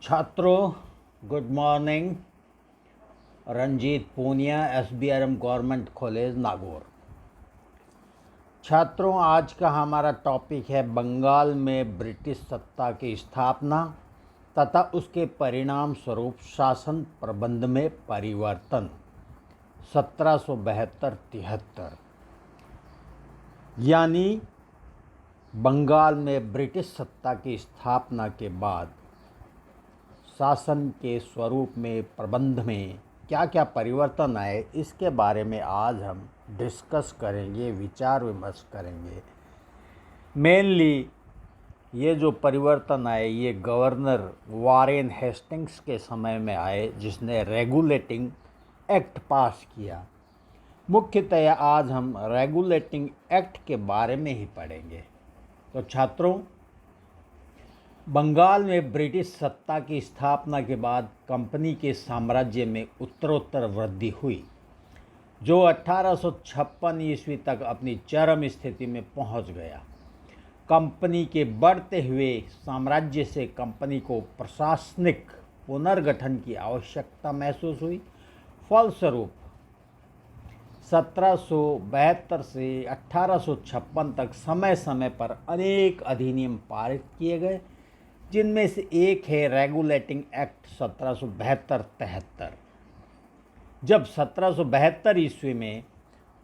छात्रों, good morning. Ranjit Poonia, SBRM government college Nagaur. छात्रों, आज का हमारा टॉपिक है बंगाल में ब्रिटिश सत्ता की स्थापना तथा उसके परिणाम स्वरूप शासन प्रबंध में परिवर्तन 1772-73। यानी बंगाल में ब्रिटिश सत्ता की स्थापना के बाद शासन के स्वरूप में, प्रबंध में क्या क्या परिवर्तन आए, इसके बारे में आज हम डिस्कस करेंगे, विचार विमर्श करेंगे। मेनली ये जो परिवर्तन आए ये गवर्नर वॉरेन हेस्टिंग्स के समय में आए, जिसने रेगुलेटिंग एक्ट पास किया। मुख्यतया आज हम रेगुलेटिंग एक्ट के बारे में ही पढ़ेंगे। तो छात्रों, बंगाल में ब्रिटिश सत्ता की स्थापना के बाद कंपनी के साम्राज्य में उत्तरोत्तर वृद्धि हुई, जो 1856 ईस्वी तक अपनी चरम स्थिति में पहुंच गया। कंपनी के बढ़ते हुए साम्राज्य से कंपनी को प्रशासनिक पुनर्गठन की आवश्यकता महसूस हुई। फलस्वरूप 1772 से 1856 तक समय समय पर अनेक अधिनियम पारित किए गए, जिनमें से एक है रेगुलेटिंग एक्ट 1772-73। जब 1772 ईस्वी में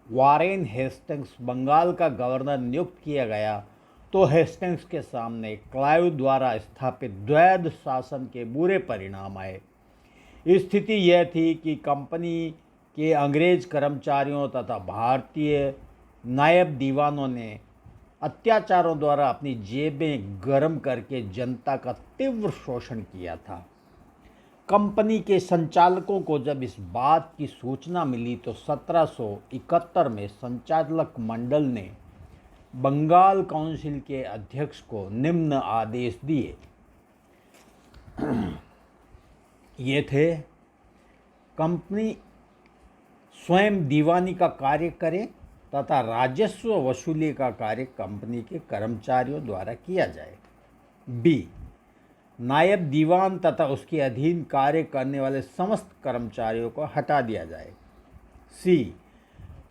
वॉरेन हेस्टिंग्स बंगाल का गवर्नर नियुक्त किया गया, तो हेस्टिंग्स के सामने क्लाइव द्वारा स्थापित द्वैध शासन के बुरे परिणाम आए। स्थिति यह थी कि कंपनी के अंग्रेज कर्मचारियों तथा भारतीय नायब दीवानों ने अत्याचारों द्वारा अपनी जेबें गर्म करके जनता का तीव्र शोषण किया था। कंपनी के संचालकों को जब इस बात की सूचना मिली तो 1771 में संचालक मंडल ने बंगाल काउंसिल के अध्यक्ष को निम्न आदेश दिए। ये थे, कंपनी स्वयं दीवानी का कार्य करे तथा राजस्व वसूली का कार्य कंपनी के कर्मचारियों द्वारा किया जाए। बी, नायब दीवान तथा उसके अधीन कार्य करने वाले समस्त कर्मचारियों को हटा दिया जाए। सी,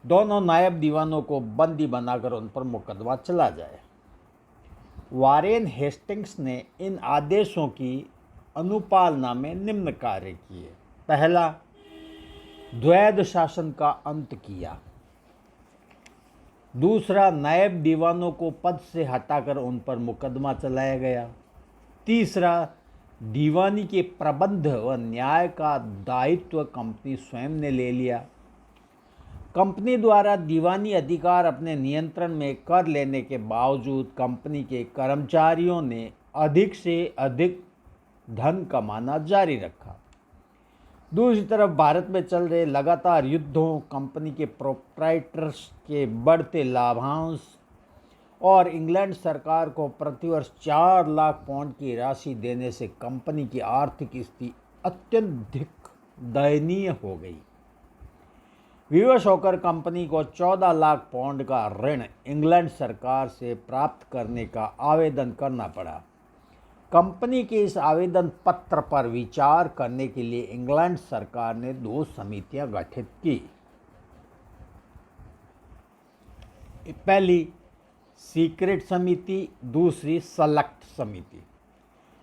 दोनों नायब दीवानों को बंदी बनाकर उन पर मुकदमा चला जाए। वॉरेन हेस्टिंग्स ने इन आदेशों की अनुपालना में निम्न कार्य किए। पहला, द्वैध शासन का अंत किया। दूसरा, नायब दीवानों को पद से हटाकर उन पर मुकदमा चलाया गया। तीसरा, दीवानी के प्रबंध व न्याय का दायित्व कंपनी स्वयं ने ले लिया। कंपनी द्वारा दीवानी अधिकार अपने नियंत्रण में कर लेने के बावजूद कंपनी के कर्मचारियों ने अधिक से अधिक धन कमाना जारी रखा। दूसरी तरफ भारत में चल रहे लगातार युद्धों, कंपनी के प्रोप्राइटर्स के बढ़ते लाभांश और इंग्लैंड सरकार को प्रतिवर्ष 4 लाख पाउंड की राशि देने से कंपनी की आर्थिक स्थिति अत्यधिक दयनीय हो गई। विवश होकर कंपनी को 14 लाख पाउंड का ऋण इंग्लैंड सरकार से प्राप्त करने का आवेदन करना पड़ा। कंपनी के इस आवेदन पत्र पर विचार करने के लिए इंग्लैंड सरकार ने 2 समितियां गठित की। पहली सीक्रेट समिति, दूसरी सेलेक्ट समिति।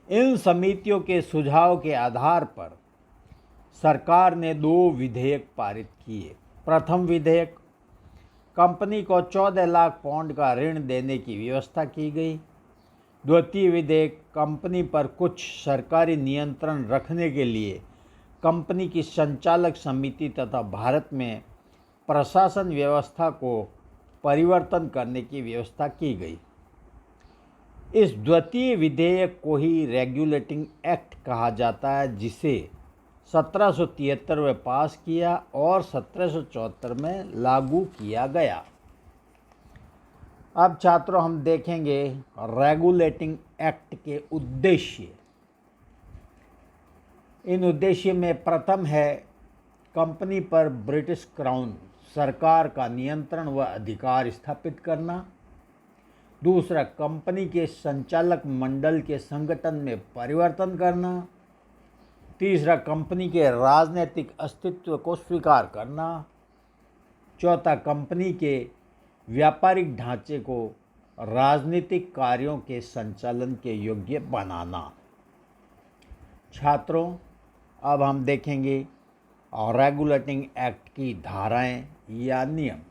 इन समितियों के सुझाव के आधार पर सरकार ने 2 विधेयक पारित किए। प्रथम विधेयक, कंपनी को 14 लाख पाउंड का ऋण देने की व्यवस्था की गई। द्वितीय विधेयक, कंपनी पर कुछ सरकारी नियंत्रण रखने के लिए कंपनी की संचालक समिति तथा भारत में प्रशासन व्यवस्था को परिवर्तन करने की व्यवस्था की गई। इस द्वितीय विधेयक को ही रेगुलेटिंग एक्ट कहा जाता है, जिसे 1773 में पास किया और 1774 में लागू किया गया। अब छात्रों, हम देखेंगे रेगुलेटिंग एक्ट के उद्देश्य। इन उद्देश्य में प्रथम है कंपनी पर ब्रिटिश क्राउन सरकार का नियंत्रण व अधिकार स्थापित करना। दूसरा, कंपनी के संचालक मंडल के संगठन में परिवर्तन करना। तीसरा, कंपनी के राजनीतिक अस्तित्व को स्वीकार करना। चौथा, कंपनी के व्यापारिक ढांचे को राजनीतिक कार्यों के संचालन के योग्य बनाना। छात्रों, अब हम देखेंगे रेगुलेटिंग एक्ट की धाराएं या नियम।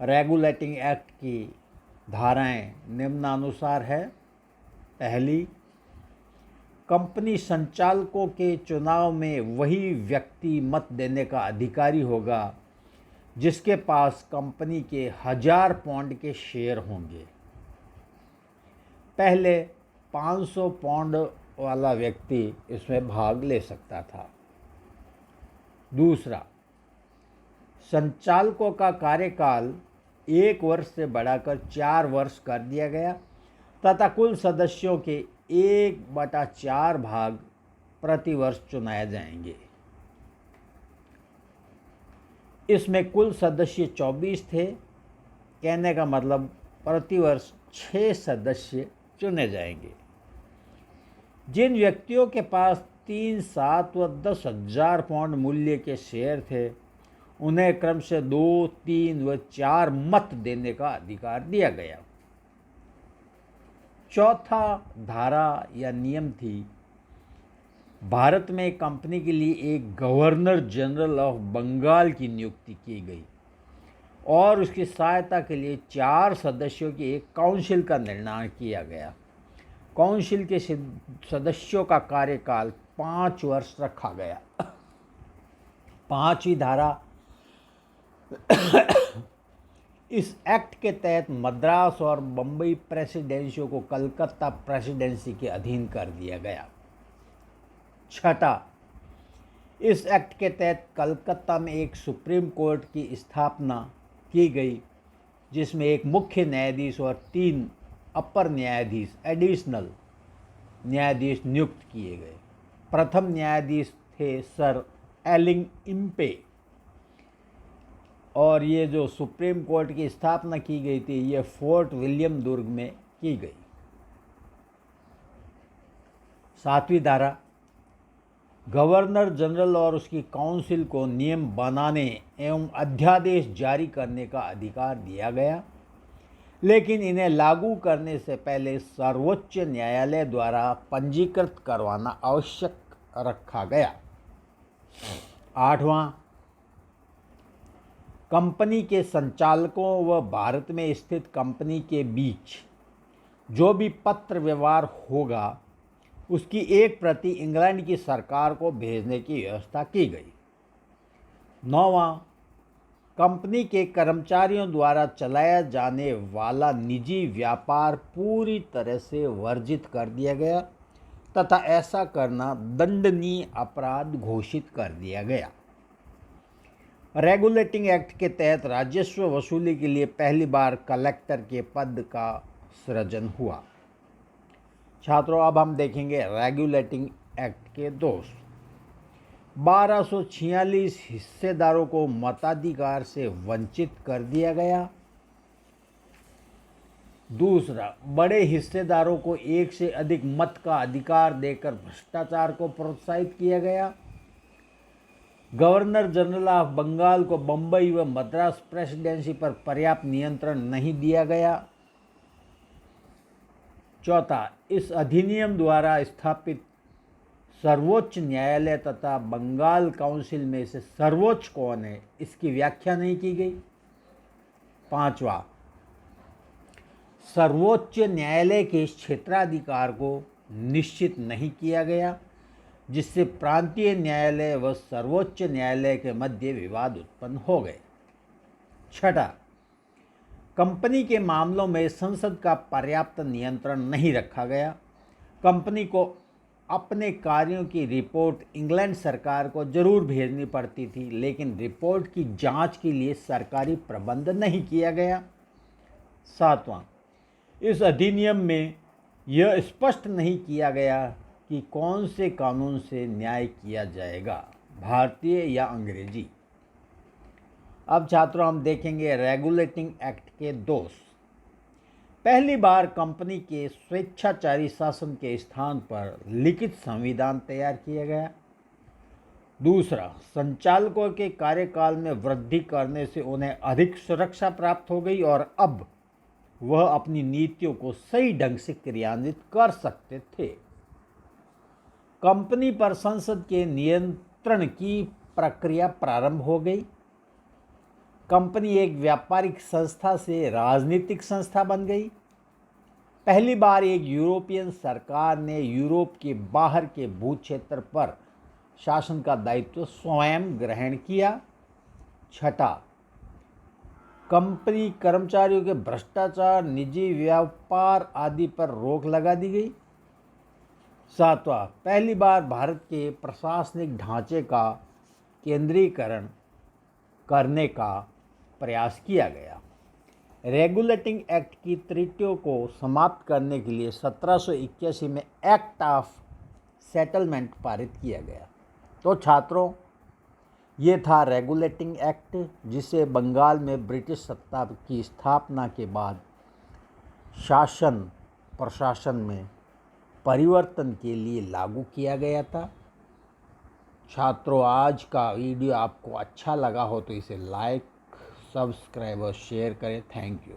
रेगुलेटिंग एक्ट की धाराएं निम्नानुसार है। पहली, कंपनी संचालकों के चुनाव में वही व्यक्ति मत देने का अधिकारी होगा जिसके पास कंपनी के 1000 पाउंड के शेयर होंगे। पहले 500 पाउंड वाला व्यक्ति इसमें भाग ले सकता था। दूसरा, संचालकों का कार्यकाल 1 वर्ष से बढ़ाकर 4 वर्ष कर दिया गया तथा कुल सदस्यों के 1/4 भाग प्रति वर्ष चुनाए जाएंगे। इसमें कुल सदस्य 24 थे। कहने का मतलब प्रति वर्ष 6 सदस्य चुने जाएंगे। जिन व्यक्तियों के पास 3, 7 व 10,000 पाउंड मूल्य के शेयर थे उन्हें क्रम से 2, 3 व 4 मत देने का अधिकार दिया गया। चौथा धारा या नियम थी, भारत में कंपनी के लिए एक गवर्नर जनरल ऑफ बंगाल की नियुक्ति की गई और उसकी सहायता के लिए 4 सदस्यों की एक काउंसिल का निर्णय किया गया। काउंसिल के सदस्यों का कार्यकाल 5 वर्ष रखा गया। 5वीं धारा, इस एक्ट के तहत मद्रास और बम्बई प्रेसिडेंसियों को कलकत्ता प्रेसिडेंसी के अधीन कर दिया गया। छठा, इस एक्ट के तहत कलकत्ता में एक सुप्रीम कोर्ट की स्थापना की गई जिसमें एक मुख्य न्यायाधीश और 3 अपर न्यायाधीश एडिशनल न्यायाधीश नियुक्त किए गए। प्रथम न्यायाधीश थे सर एलिंग इम्पे और ये जो सुप्रीम कोर्ट की स्थापना की गई थी ये फोर्ट विलियम दुर्ग में की गई। 7वीं धारा, गवर्नर जनरल और उसकी काउंसिल को नियम बनाने एवं अध्यादेश जारी करने का अधिकार दिया गया, लेकिन इन्हें लागू करने से पहले सर्वोच्च न्यायालय द्वारा पंजीकृत करवाना आवश्यक रखा गया। 8वां, कंपनी के संचालकों व भारत में स्थित कंपनी के बीच जो भी पत्र व्यवहार होगा उसकी एक प्रति इंग्लैंड की सरकार को भेजने की व्यवस्था की गई। 9वां, कंपनी के कर्मचारियों द्वारा चलाया जाने वाला निजी व्यापार पूरी तरह से वर्जित कर दिया गया तथा ऐसा करना दंडनीय अपराध घोषित कर दिया गया। रेगुलेटिंग एक्ट के तहत राजस्व वसूली के लिए पहली बार कलेक्टर के पद का सृजन हुआ। छात्रों, अब हम देखेंगे रेगुलेटिंग एक्ट के दोष। 1246 हिस्सेदारों को मताधिकार से वंचित कर दिया गया। दूसरा, बड़े हिस्सेदारों को एक से अधिक मत का अधिकार देकर भ्रष्टाचार को प्रोत्साहित किया गया। गवर्नर जनरल ऑफ बंगाल को बम्बई व मद्रास प्रेसिडेंसी पर पर्याप्त नियंत्रण नहीं दिया गया। चौथा, इस अधिनियम द्वारा स्थापित सर्वोच्च न्यायालय तथा बंगाल काउंसिल में से सर्वोच्च कौन है इसकी व्याख्या नहीं की गई। 5वां, सर्वोच्च न्यायालय के क्षेत्राधिकार को निश्चित नहीं किया गया जिससे प्रांतीय न्यायालय व सर्वोच्च न्यायालय के मध्य विवाद उत्पन्न हो गए। 6, कंपनी के मामलों में संसद का पर्याप्त नियंत्रण नहीं रखा गया। कंपनी को अपने कार्यों की रिपोर्ट इंग्लैंड सरकार को जरूर भेजनी पड़ती थी, लेकिन रिपोर्ट की जांच के लिए सरकारी प्रबंध नहीं किया गया। 7वां, इस अधिनियम में यह स्पष्ट नहीं किया गया कि कौन से कानून से न्याय किया जाएगा, भारतीय या अंग्रेजी। अब छात्रों हम देखेंगे रेगुलेटिंग एक्ट के दोष। पहली बार कंपनी के स्वेच्छाचारी शासन के स्थान पर लिखित संविधान तैयार किया गया। दूसरा, संचालकों के कार्यकाल में वृद्धि करने से उन्हें अधिक सुरक्षा प्राप्त हो गई और अब वह अपनी नीतियों को सही ढंग से क्रियान्वित कर सकते थे। कंपनी पर संसद के नियंत्रण की प्रक्रिया प्रारंभ हो गई। कंपनी एक व्यापारिक संस्था से राजनीतिक संस्था बन गई। पहली बार एक यूरोपियन सरकार ने यूरोप के बाहर के भूक्षेत्र पर शासन का दायित्व स्वयं ग्रहण किया। छठा, कंपनी कर्मचारियों के भ्रष्टाचार, निजी व्यापार आदि पर रोक लगा दी गई। सातवां, पहली बार भारत के प्रशासनिक ढांचे का केंद्रीकरण करने का प्रयास किया गया। रेगुलेटिंग एक्ट की त्रुटियों को समाप्त करने के लिए 1781 में एक्ट ऑफ सेटलमेंट पारित किया गया। तो छात्रों, ये था रेगुलेटिंग एक्ट, जिसे बंगाल में ब्रिटिश सत्ता की स्थापना के बाद शासन प्रशासन में परिवर्तन के लिए लागू किया गया था। छात्रों, आज का वीडियो आपको अच्छा लगा हो तो इसे लाइक, सब्सक्राइब और शेयर करें। Thank you.